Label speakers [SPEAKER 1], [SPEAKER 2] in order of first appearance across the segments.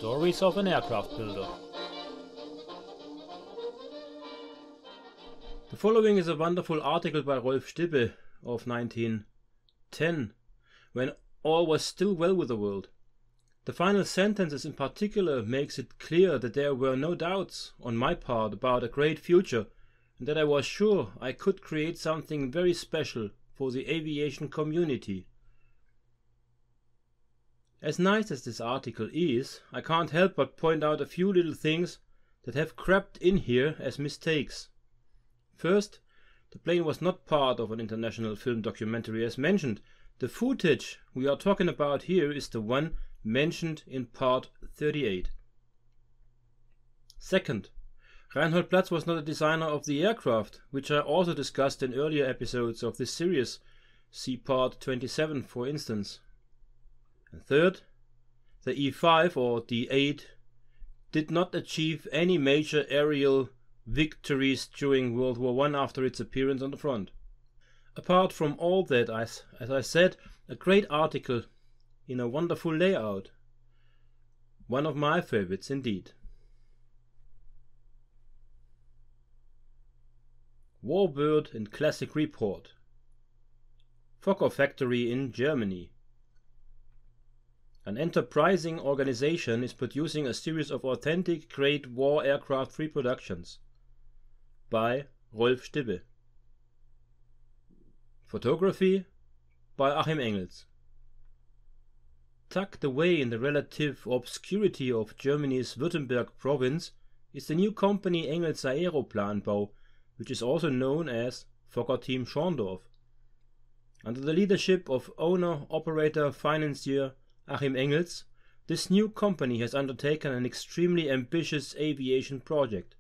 [SPEAKER 1] Stories of an Aircraft Builder. The following is a wonderful article by Rolf Stibbe of 1910, when all was still well with the world. The final sentences in particular makes it clear that there were no doubts on my part about a great future, and that I was sure I could create something very special for the aviation community. As nice as this article is, I can't help but point out a few little things that have crept in here as mistakes. First, the plane was not part of an international film documentary as mentioned. The footage we are talking about here is the one mentioned in part 38. Second, Reinhold Platz was not a designer of the aircraft, which I also discussed in earlier episodes of this series, see part 27 for instance. And third, the E5 or D8 did not achieve any major aerial victories during World War I after its appearance on the front. Apart from all that, as I said, a great article in a wonderful layout. One of my favorites indeed. Warbird and Classic Report. Fokker Factory in Germany. An enterprising organization is producing a series of authentic Great War aircraft reproductions. By Rolf Stibbe. Photography by Achim Engels. Tucked away in the relative obscurity of Germany's Württemberg province is the new company Engels Aeroplanbau, which is also known as Fokker Team Schorndorf. Under the leadership of owner-operator-financier Achim Engels, this new company has undertaken an extremely ambitious aviation project.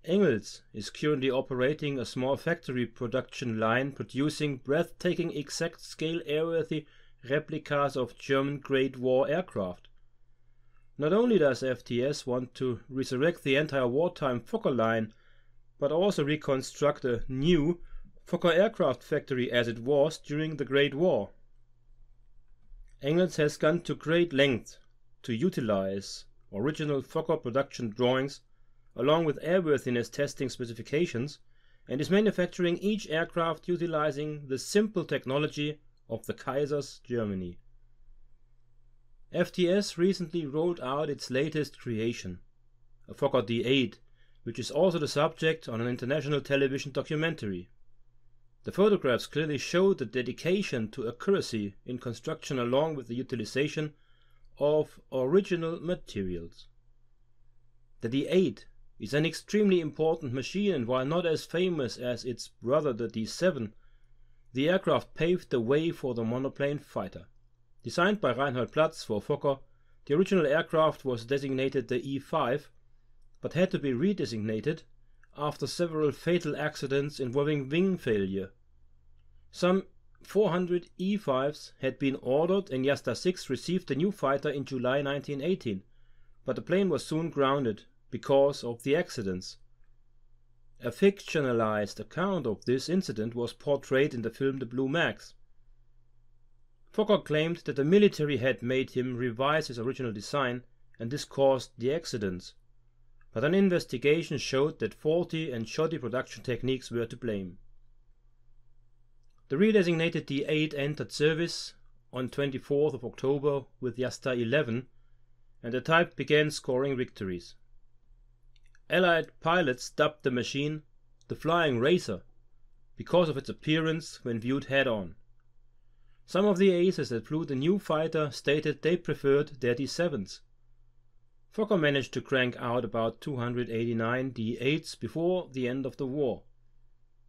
[SPEAKER 1] Engels is currently operating a small factory production line producing breathtaking exact-scale airworthy replicas of German Great War aircraft. Not only does FTS want to resurrect the entire wartime Fokker line, but also reconstruct a new Fokker aircraft factory as it was during the Great War. Engels has gone to great lengths to utilize original Fokker production drawings along with airworthiness testing specifications, and is manufacturing each aircraft utilizing the simple technology of the Kaiser's Germany. FTS recently rolled out its latest creation, a Fokker D8, which is also the subject on an international television documentary. The photographs clearly show the dedication to accuracy in construction along with the utilization of original materials. The D8 is an extremely important machine, and while not as famous as its brother the D7, the aircraft paved the way for the monoplane fighter. Designed by Reinhold Platz for Fokker, the original aircraft was designated the E5, but had to be redesignated after several fatal accidents involving wing failure. Some 400 E5s had been ordered, and Yasta 6 received the new fighter in July 1918, but the plane was soon grounded because of the accidents. A fictionalized account of this incident was portrayed in the film The Blue Max. Fokker claimed that the military had made him revise his original design, and this caused the accidents. But an investigation showed that faulty and shoddy production techniques were to blame. The redesignated D8 entered service on 24th of October with Yasta 11, and the type began scoring victories. Allied pilots dubbed the machine the Flying Racer because of its appearance when viewed head-on. Some of the aces that flew the new fighter stated they preferred their D7s. Fokker managed to crank out about 289 D8s before the end of the war.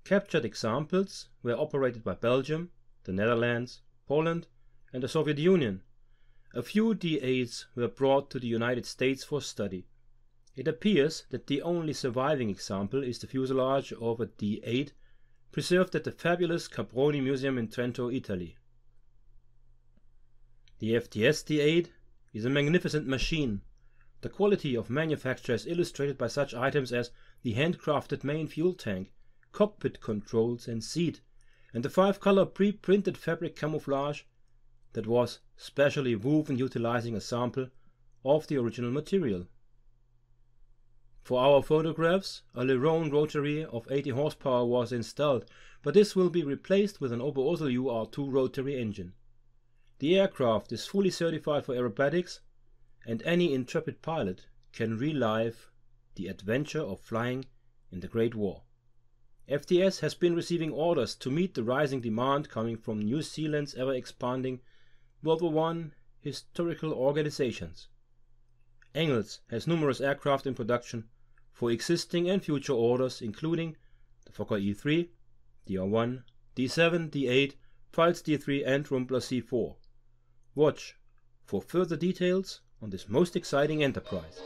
[SPEAKER 1] Captured examples were operated by Belgium, the Netherlands, Poland, and the Soviet Union. A few D8s were brought to the United States for study. It appears that the only surviving example is the fuselage of a D8 preserved at the fabulous Caproni Museum in Trento, Italy. The FTS D8 is a magnificent machine. The quality of manufacture is illustrated by such items as the handcrafted main fuel tank, cockpit controls and seat, and the 5-color pre-printed fabric camouflage that was specially woven utilizing a sample of the original material. For our photographs, a Leron rotary of 80 horsepower was installed, but this will be replaced with an Oberursel UR2 rotary engine. The aircraft is fully certified for aerobatics, and any intrepid pilot can relive the adventure of flying in the Great War. FTS has been receiving orders to meet the rising demand coming from New Zealand's ever-expanding World War I historical organizations. Engels has numerous aircraft in production for existing and future orders, including the Fokker E3, DR1, D7, D8, Pfalz D3 and Rumpler C4. Watch for further details on this most exciting enterprise.